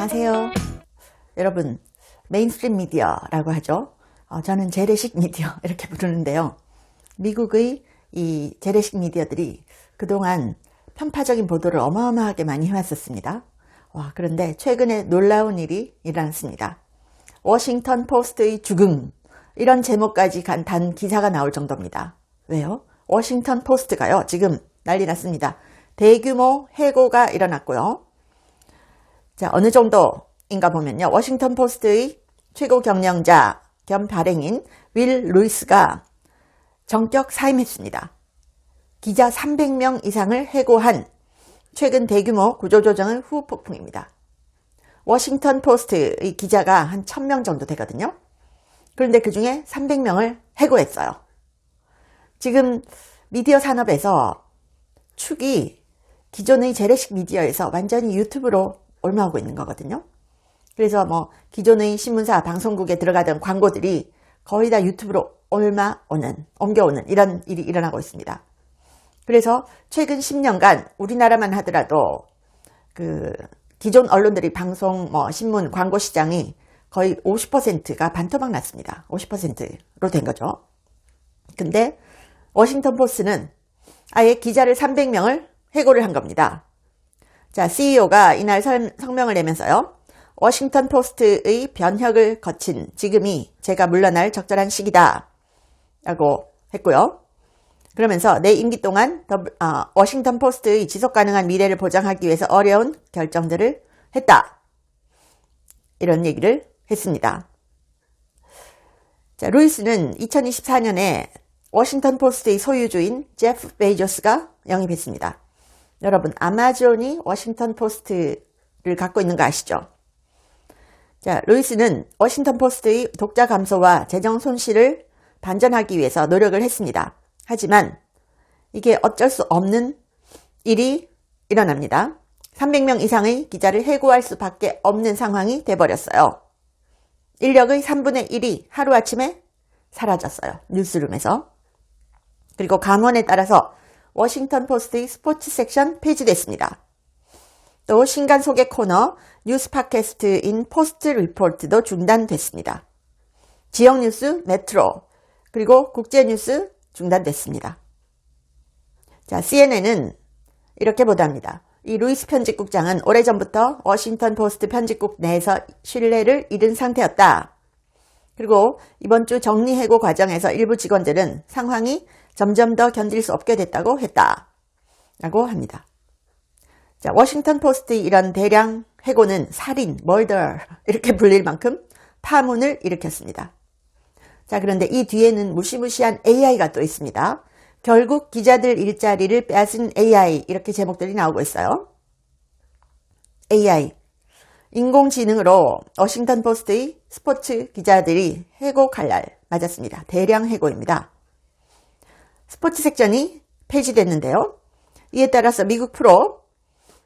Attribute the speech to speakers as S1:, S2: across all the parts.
S1: 안녕하세요. 여러분, 메인스트림 미디어라고 하죠. 저는 재래식 미디어 이렇게 부르는데요. 미국의 이 재래식 미디어들이 그동안 편파적인 보도를 어마어마하게 많이 해왔었습니다. 그런데 최근에 놀라운 일이 일어났습니다. 워싱턴 포스트의 죽음, 이런 제목까지 단 기사가 나올 정도입니다. 왜요? 워싱턴 포스트가요, 지금 난리 났습니다. 대규모 해고가 일어났고요. 자, 어느 정도인가 보면요. 워싱턴 포스트의 최고 경영자 겸 발행인 윌 루이스가 정격 사임했습니다. 기자 300명 이상을 해고한 최근 대규모 구조조정의 후폭풍입니다. 워싱턴 포스트의 기자가 한 1000명 정도 되거든요. 그런데 그 중에 300명을 해고했어요. 지금 미디어 산업에서 축이 기존의 재래식 미디어에서 완전히 유튜브로 옮아오고 있는 거거든요. 그래서 기존의 신문사, 방송국에 들어가던 광고들이 거의 다 유튜브로 옮겨오는 이런 일이 일어나고 있습니다. 그래서 최근 10년간 우리나라만 하더라도 기존 언론들이 방송, 신문, 광고 시장이 거의 50%가 반토막 났습니다. 50%로 된 거죠. 근데 워싱턴 포스트는 아예 기자를 300명을 해고를 한 겁니다. 자, CEO가 이날 성명을 내면서요. 워싱턴 포스트의 변혁을 거친 지금이 제가 물러날 적절한 시기다 라고 했고요. 그러면서 내 임기 동안 워싱턴 포스트의 지속 가능한 미래를 보장하기 위해서 어려운 결정들을 했다. 이런 얘기를 했습니다. 자, 루이스는 2024년에 워싱턴 포스트의 소유주인 제프 베이조스가 영입했습니다. 여러분, 아마존이 워싱턴 포스트를 갖고 있는 거 아시죠? 자, 루이스는 워싱턴 포스트의 독자 감소와 재정 손실을 반전하기 위해서 노력을 했습니다. 하지만 이게 어쩔 수 없는 일이 일어납니다. 300명 이상의 기자를 해고할 수밖에 없는 상황이 돼버렸어요. 인력의 3분의 1이 하루아침에 사라졌어요. 뉴스룸에서. 그리고 감원에 따라서 워싱턴 포스트의 스포츠 섹션 폐지됐습니다. 또 신간 소개 코너 뉴스 팟캐스트인 포스트 리포트도 중단됐습니다. 지역 뉴스 메트로 그리고 국제 뉴스 중단됐습니다. 자, CNN은 이렇게 보도합니다. 이 루이스 편집국장은 오래전부터 워싱턴 포스트 편집국 내에서 신뢰를 잃은 상태였다. 그리고 이번 주 정리해고 과정에서 일부 직원들은 상황이 점점 더 견딜 수 없게 됐다고 했다. 라고 합니다. 자, 워싱턴 포스트의 이런 대량 해고는 살인, murder 이렇게 불릴 만큼 파문을 일으켰습니다. 자, 그런데 이 뒤에는 무시무시한 AI가 또 있습니다. 결국 기자들 일자리를 빼앗은 AI 이렇게 제목들이 나오고 있어요. AI, 인공지능으로 워싱턴 포스트의 스포츠 기자들이 해고 칼날 맞았습니다. 대량 해고입니다. 스포츠 섹션이 폐지됐는데요. 이에 따라서 미국 프로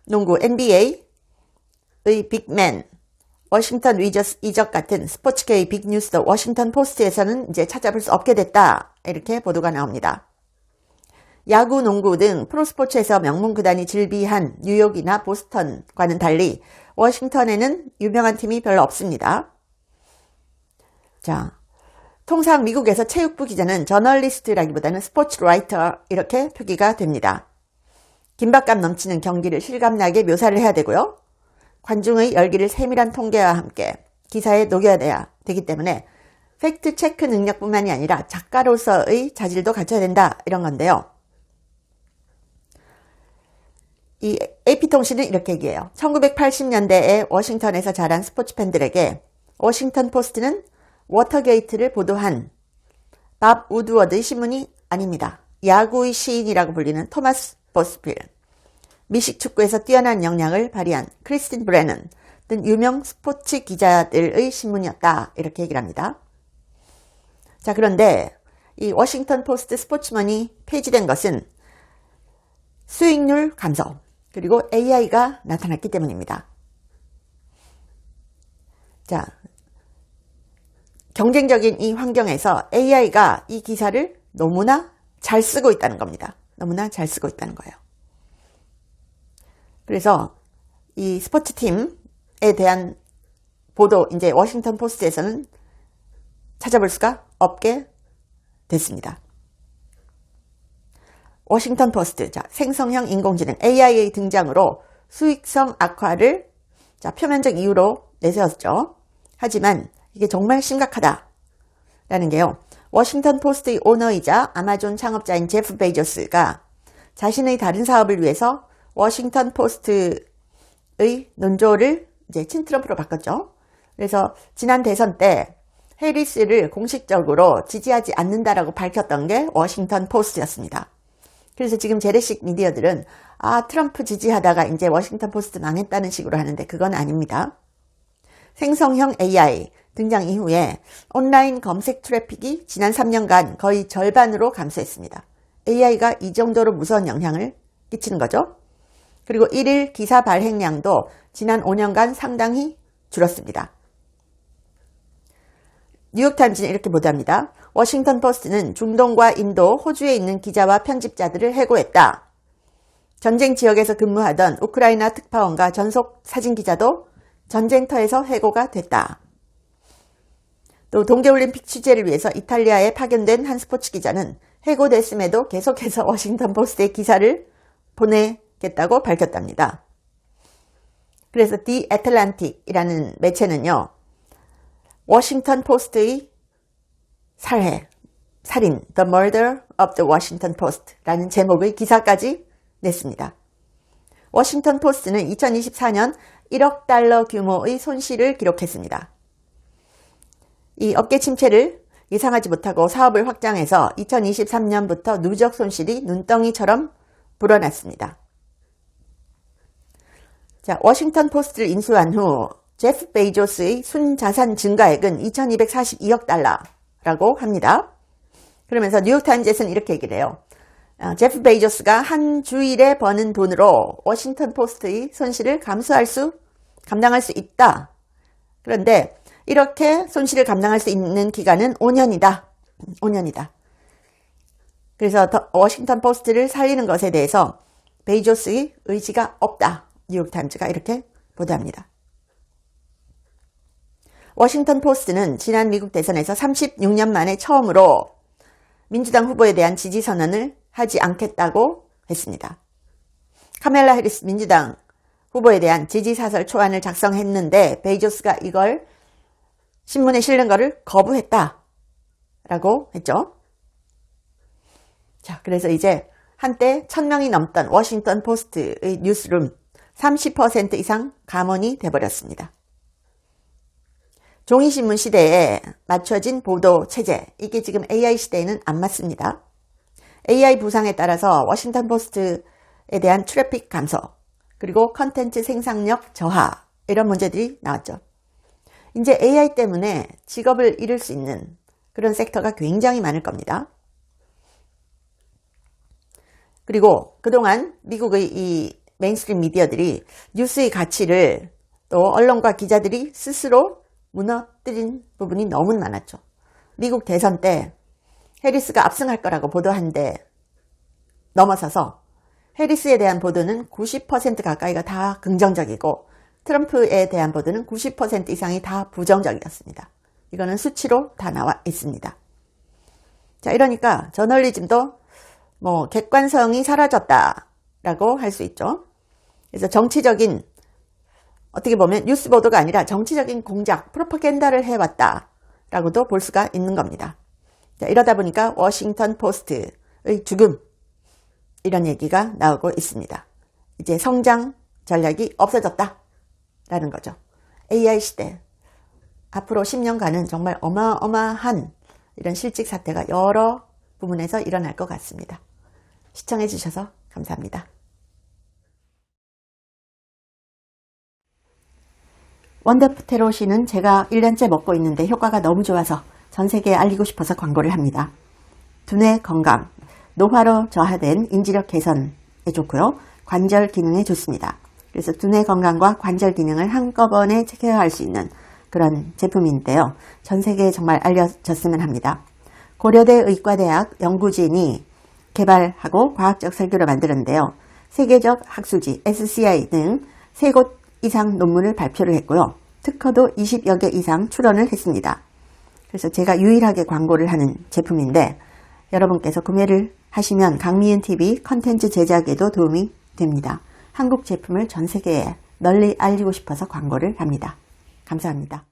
S1: 농구 NBA의 빅맨, 워싱턴 위저스 이적 같은 스포츠계의 빅뉴스도 워싱턴 포스트에서는 이제 찾아볼 수 없게 됐다. 이렇게 보도가 나옵니다. 야구, 농구 등 프로스포츠에서 명문 구단이 즐비한 뉴욕이나 보스턴과는 달리 워싱턴에는 유명한 팀이 별로 없습니다. 자, 통상 미국에서 체육부 기자는 저널리스트라기보다는 스포츠라이터 이렇게 표기가 됩니다. 긴박감 넘치는 경기를 실감나게 묘사를 해야 되고요. 관중의 열기를 세밀한 통계와 함께 기사에 녹여야 되기 때문에 팩트 체크 능력뿐만이 아니라 작가로서의 자질도 갖춰야 된다 이런 건데요. 이 AP통신은 이렇게 얘기해요. 1980년대에 워싱턴에서 자란 스포츠 팬들에게 워싱턴 포스트는 워터게이트를 보도한 밥 우드워드의 신문이 아닙니다. 야구의 시인이라고 불리는 토마스 보스필, 미식 축구에서 뛰어난 역량을 발휘한 크리스틴 브레넌 등 유명 스포츠 기자들의 신문이었다. 이렇게 얘기를 합니다. 자, 그런데 이 워싱턴 포스트 스포츠먼이 폐지된 것은 수익률 감소, 그리고 AI가 나타났기 때문입니다. 자, 경쟁적인 이 환경에서 AI가 이 기사를 너무나 잘 쓰고 있다는 겁니다. 너무나 잘 쓰고 있다는 거예요. 그래서 이 스포츠팀 대한 보도 이제 워싱턴 포스트에서는 찾아볼 수가 없게 됐습니다. 워싱턴 포스트, 자, 생성형 인공지능 AI의 등장으로 수익성 악화를 표면적 이유로 내세웠죠. 하지만 이게 정말 심각하다라는 게요. 워싱턴 포스트의 오너이자 아마존 창업자인 제프 베이조스가 자신의 다른 사업을 위해서 워싱턴 포스트의 논조를 이제 친트럼프로 바꿨죠. 그래서 지난 대선 때 해리스를 공식적으로 지지하지 않는다라고 밝혔던 게 워싱턴 포스트였습니다. 그래서 지금 재래식 미디어들은 트럼프 지지하다가 이제 워싱턴 포스트 망했다는 식으로 하는데 그건 아닙니다. 생성형 AI 등장 이후에 온라인 검색 트래픽이 지난 3년간 거의 절반으로 감소했습니다. AI가 이 정도로 무서운 영향을 끼치는 거죠. 그리고 1일 기사 발행량도 지난 5년간 상당히 줄었습니다. 뉴욕타임즈는 이렇게 보도합니다. 워싱턴 포스트는 중동과 인도, 호주에 있는 기자와 편집자들을 해고했다. 전쟁 지역에서 근무하던 우크라이나 특파원과 전속 사진기자도 전쟁터에서 해고가 됐다. 또 동계올림픽 취재를 위해서 이탈리아에 파견된 한 스포츠 기자는 해고됐음에도 계속해서 워싱턴 포스트에 기사를 보내겠다고 밝혔답니다. 그래서 디 애틀란틱이라는 매체는요. 워싱턴 포스트의 살인, The Murder of the Washington Post라는 제목의 기사까지 냈습니다. 워싱턴 포스트는 2024년 1억 달러 규모의 손실을 기록했습니다. 이 업계 침체를 예상하지 못하고 사업을 확장해서 2023년부터 누적 손실이 눈덩이처럼 불어났습니다. 자, 워싱턴 포스트를 인수한 후 제프 베이조스의 순자산 증가액은 2242억 달러라고 합니다. 그러면서 뉴욕타임즈에서는 이렇게 얘기를 해요. 제프 베이조스가 한 주일에 버는 돈으로 워싱턴 포스트의 손실을 감당할 수 있다. 그런데 이렇게 손실을 감당할 수 있는 기간은 5년이다. 5년이다. 그래서 워싱턴 포스트를 살리는 것에 대해서 베이조스의 의지가 없다. 뉴욕타임즈가 이렇게 보도합니다. 워싱턴 포스트는 지난 미국 대선에서 36년 만에 처음으로 민주당 후보에 대한 지지 선언을 하지 않겠다고 했습니다. 카멜라 해리스 민주당 후보에 대한 지지 사설 초안을 작성했는데 베이조스가 이걸 신문에 실는 것을 거부했다라고 했죠. 자, 그래서 이제 한때 1000명이 넘던 워싱턴 포스트의 뉴스룸 30% 이상 감원이 돼버렸습니다. 종이신문 시대에 맞춰진 보도 체제, 이게 지금 AI 시대에는 안 맞습니다. AI 부상에 따라서 워싱턴 포스트에 대한 트래픽 감소, 그리고 컨텐츠 생산력 저하, 이런 문제들이 나왔죠. 이제 AI 때문에 직업을 잃을 수 있는 그런 섹터가 굉장히 많을 겁니다. 그리고 그동안 미국의 이 메인스트림 미디어들이 뉴스의 가치를 또 언론과 기자들이 스스로 무너뜨린 부분이 너무 많았죠. 미국 대선 때 해리스가 압승할 거라고 보도한데 넘어서서 해리스에 대한 보도는 90% 가까이가 다 긍정적이고 트럼프에 대한 보도는 90% 이상이 다 부정적이었습니다. 이거는 수치로 다 나와 있습니다. 자, 이러니까 저널리즘도 객관성이 사라졌다라고 할 수 있죠. 그래서 정치적인, 어떻게 보면 뉴스 보도가 아니라 정치적인 공작, 프로파간다를 해왔다라고도 볼 수가 있는 겁니다. 자, 이러다 보니까 워싱턴 포스트의 죽음, 이런 얘기가 나오고 있습니다. 이제 성장 전략이 없어졌다라는 거죠. AI 시대, 앞으로 10년간은 정말 어마어마한 이런 실직 사태가 여러 부분에서 일어날 것 같습니다. 시청해 주셔서 감사합니다. 원더테로시는 제가 1년째 먹고 있는데 효과가 너무 좋아서 전 세계에 알리고 싶어서 광고를 합니다. 두뇌 건강, 노화로 저하된 인지력 개선에 좋고요. 관절 기능에 좋습니다. 그래서 두뇌 건강과 관절 기능을 한꺼번에 케어할 수 있는 그런 제품인데요. 전 세계에 정말 알려졌으면 합니다. 고려대 의과대학 연구진이 개발하고 과학적 설계로 만들었는데요. 세계적 학술지 SCI 등 세 곳 이상 논문을 발표를 했고요. 특허도 20여 개 이상 출원을 했습니다. 그래서 제가 유일하게 광고를 하는 제품인데 여러분께서 구매를 하시면 강미은TV 컨텐츠 제작에도 도움이 됩니다. 한국 제품을 전 세계에 널리 알리고 싶어서 광고를 합니다. 감사합니다.